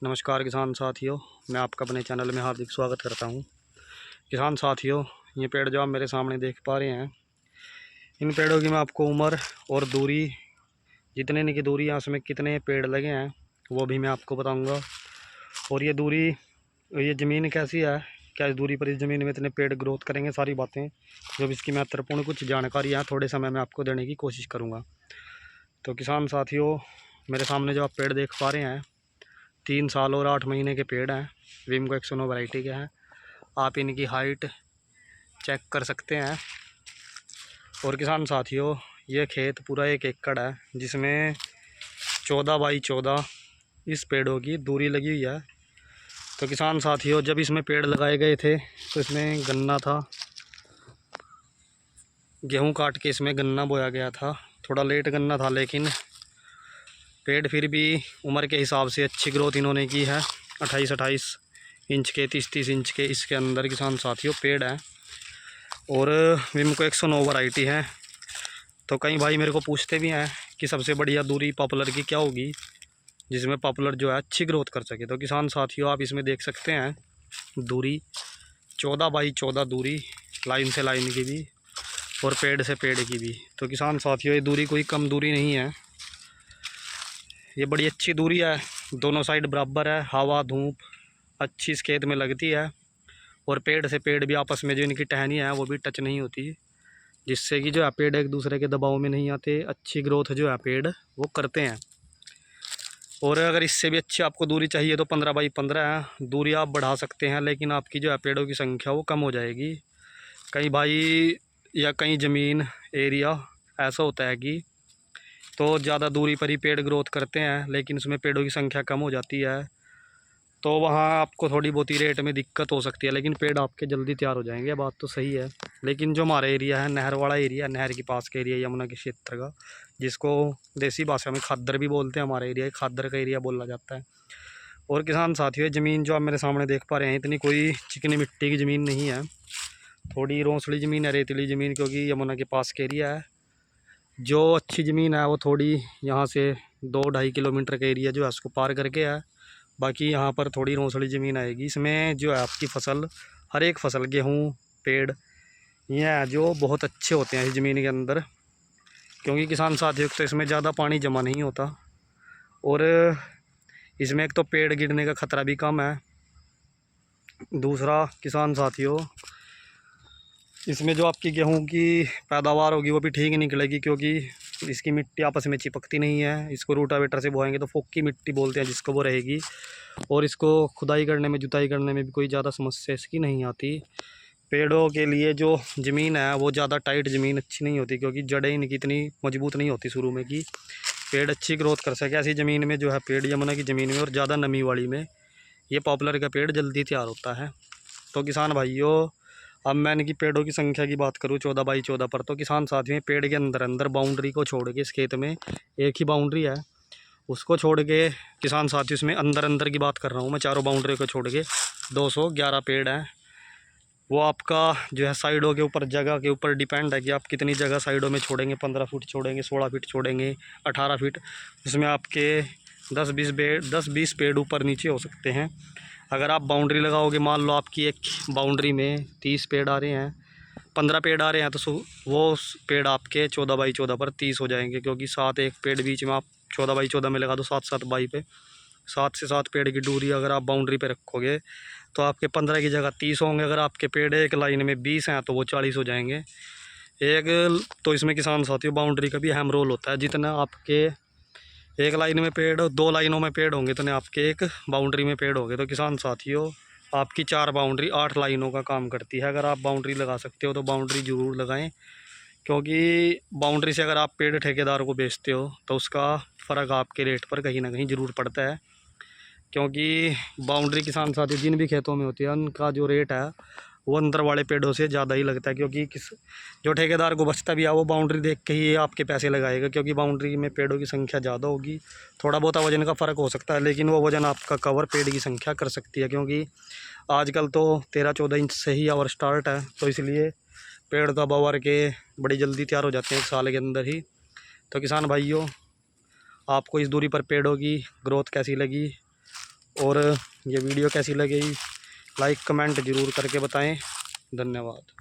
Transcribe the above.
नमस्कार किसान साथियों, मैं आपका अपने चैनल में हार्दिक स्वागत करता हूं। किसान साथियों, ये पेड़ जो आप मेरे सामने देख पा रहे हैं, इन पेड़ों की मैं आपको उम्र और दूरी, जितने इनकी दूरी है उसमें कितने पेड़ लगे हैं वो भी मैं आपको बताऊंगा। और ये दूरी, ये ज़मीन कैसी है, क्या इस दूरी पर इस ज़मीन में इतने पेड़ ग्रोथ करेंगे, सारी बातें जो भी इसकी महत्वपूर्ण कुछ जानकारी है थोड़े समय में आपको देने की कोशिश करूँगा। तो किसान साथियों, मेरे सामने जो आप पेड़ देख पा रहे हैं 3 साल और 8 महीने के पेड़ हैं। विमको 109 वैरायटी के हैं। आप इनकी हाइट चेक कर सकते हैं। और किसान साथियों, ये खेत पूरा 1 एकड़ है, जिसमें 14 बाई 14 इस पेड़ों की दूरी लगी हुई है। तो किसान साथियों, जब इसमें पेड़ लगाए गए थे तो इसमें गन्ना था, गेहूं काट के इसमें गन्ना बोया गया था। थोड़ा लेट गन्ना था, लेकिन पेड़ फिर भी उम्र के हिसाब से अच्छी ग्रोथ इन्होंने की है। 28-28 इंच के, 30-30 इंच के इसके अंदर किसान साथियों पेड़ हैं। और विमको 109 वैरायटी है। तो कई भाई मेरे को पूछते भी हैं कि सबसे बढ़िया दूरी पॉपुलर की क्या होगी, जिसमें पॉपुलर जो है अच्छी ग्रोथ कर सके। तो किसान साथियों, आप इसमें देख सकते हैं दूरी 14 बाई 14 दूरी, लाइन से लाइन की भी और पेड़ से पेड़ की भी। तो किसान साथियों, ये दूरी कोई कम दूरी नहीं है, ये बड़ी अच्छी दूरी है। दोनों साइड बराबर है, हवा धूप अच्छी इस खेत में लगती है। और पेड़ से पेड़ भी आपस में जो इनकी टहनी है वो भी टच नहीं होती, जिससे कि जो है पेड़ एक दूसरे के दबाव में नहीं आते, अच्छी ग्रोथ जो है पेड़ वो करते हैं। और अगर इससे भी अच्छी आपको दूरी चाहिए तो 15 बाई 15 है, दूरी आप बढ़ा सकते हैं, लेकिन आपकी जो है पेड़ों की संख्या वो कम हो जाएगी। कई भाई या कई ज़मीन एरिया ऐसा होता है कि तो ज़्यादा दूरी पर ही पेड़ ग्रोथ करते हैं, लेकिन उसमें पेड़ों की संख्या कम हो जाती है, तो वहाँ आपको थोड़ी बहुत ही रेट में दिक्कत हो सकती है। लेकिन पेड़ आपके जल्दी तैयार हो जाएंगे, बात तो सही है। लेकिन जो हमारा एरिया है, नहर वाला एरिया, नहर के पास का एरिया, यमुना के क्षेत्र का, जिसको देसी भाषा में खादर भी बोलते हैं, हमारा एरिया खादर का एरिया बोला जाता है। और किसान साथियों, ज़मीन जो आप मेरे सामने देख पा रहे हैं, इतनी कोई चिकनी मिट्टी की ज़मीन नहीं है, थोड़ी रोंसड़ी ज़मीन है, रेतीली ज़मीन, क्योंकि यमुना के पास का एरिया है। जो अच्छी ज़मीन है वो थोड़ी यहाँ से 2-2.5 किलोमीटर का एरिया जो है उसको पार करके है। बाकी यहाँ पर थोड़ी रोंसड़ी ज़मीन आएगी। इसमें जो है आपकी फसल, हर एक फसल, गेहूँ, पेड़, ये है जो बहुत अच्छे होते हैं इस ज़मीन के अंदर, क्योंकि किसान साथियों तो इसमें ज़्यादा पानी जमा नहीं होता। और इसमें एक तो पेड़ गिरने का ख़तरा भी कम है। दूसरा किसान साथियों, इसमें जो आपकी गेहूं की पैदावार होगी वो भी ठीक निकलेगी, क्योंकि इसकी मिट्टी आपस में चिपकती नहीं है। इसको रोटावेटर से बोएंगे तो फोकी मिट्टी बोलते हैं जिसको, वो रहेगी। और इसको खुदाई करने में, जुताई करने में भी कोई ज़्यादा समस्या इसकी नहीं आती। पेड़ों के लिए जो ज़मीन है वो ज़्यादा टाइट ज़मीन अच्छी नहीं होती, क्योंकि जड़ें इनकी इतनी मजबूत नहीं होती शुरू में कि पेड़ अच्छी ग्रोथ कर सके। ऐसी ज़मीन में जो है पेड़, यमुना की ज़मीन में और ज़्यादा नमी वाली में, ये पॉपुलर का पेड़ जल्दी तैयार होता है। तो किसान भाइयों, अब मैं इनकी पेड़ों की संख्या की बात करूँ 14 बाई 14 पर, तो किसान साथियों, पेड़ के अंदर अंदर बाउंड्री को छोड़ के, इस खेत में एक ही बाउंड्री है, उसको छोड़ के किसान साथियों, इसमें अंदर अंदर की बात कर रहा हूँ मैं, चारों बाउंड्री को छोड़ के 211 पेड़ हैं। वो आपका जो है साइडों के ऊपर, जगह के ऊपर डिपेंड है कि आप कितनी जगह साइडों में छोड़ेंगे। 15 फुट छोड़ेंगे, 16 फीट छोड़ेंगे, 18 फीट, उसमें आपके 10-20 पेड़ ऊपर नीचे हो सकते हैं। अगर आप बाउंड्री लगाओगे, मान लो आपकी एक बाउंड्री में 30 पेड़ आ रहे हैं, 15 पेड़ आ रहे हैं, तो वो पेड़ आपके 14 बाई 14 पर 30 हो जाएंगे, क्योंकि 7 एक पेड़ बीच में आप 14 बाई 14 में लगा दो, 7-7 बाई पे 7 से 7 पेड़ की दूरी अगर आप बाउंड्री पे रखोगे तो आपके 15 की जगह 30 होंगे। अगर आपके पेड़ एक लाइन में 20 हैं तो वो 40 हो जाएंगे। एक तो इसमें किसान साथियों बाउंड्री का भी अहम रोल होता है। जितना आपके एक लाइन में पेड़, 2 लाइनों में पेड़ होंगे, तो आपके एक बाउंड्री में पेड़ होंगे। तो किसान साथियों, आपकी 4 बाउंड्री 8 लाइनों का काम करती है। अगर आप बाउंड्री लगा सकते हो तो बाउंड्री ज़रूर लगाएं, क्योंकि बाउंड्री से अगर आप पेड़ ठेकेदार को बेचते हो तो उसका फ़र्क आपके रेट पर कहीं ना कहीं ज़रूर पड़ता है। क्योंकि बाउंड्री किसान साथी जिन भी खेतों में होती है, उनका जो रेट है वो अंदर वाले पेड़ों से ज़्यादा ही लगता है, क्योंकि जो ठेकेदार को बचता भी है वो बाउंड्री देख के ही आपके पैसे लगाएगा, क्योंकि बाउंड्री में पेड़ों की संख्या ज़्यादा होगी। थोड़ा बहुत वजन का फ़र्क हो सकता है, लेकिन वो वजन आपका कवर पेड़ की संख्या कर सकती है, क्योंकि आजकल तो 13-14 इंच से ही आवर स्टार्ट है, तो इसलिए पेड़ तो अब आवर के बड़ी जल्दी तैयार हो जाते हैं 1 साल के अंदर ही। तो किसान भाइयों, आपको इस दूरी पर पेड़ों की ग्रोथ कैसी लगी और ये वीडियो कैसी लगी लाइक कमेंट ज़रूर करके बताएं। धन्यवाद।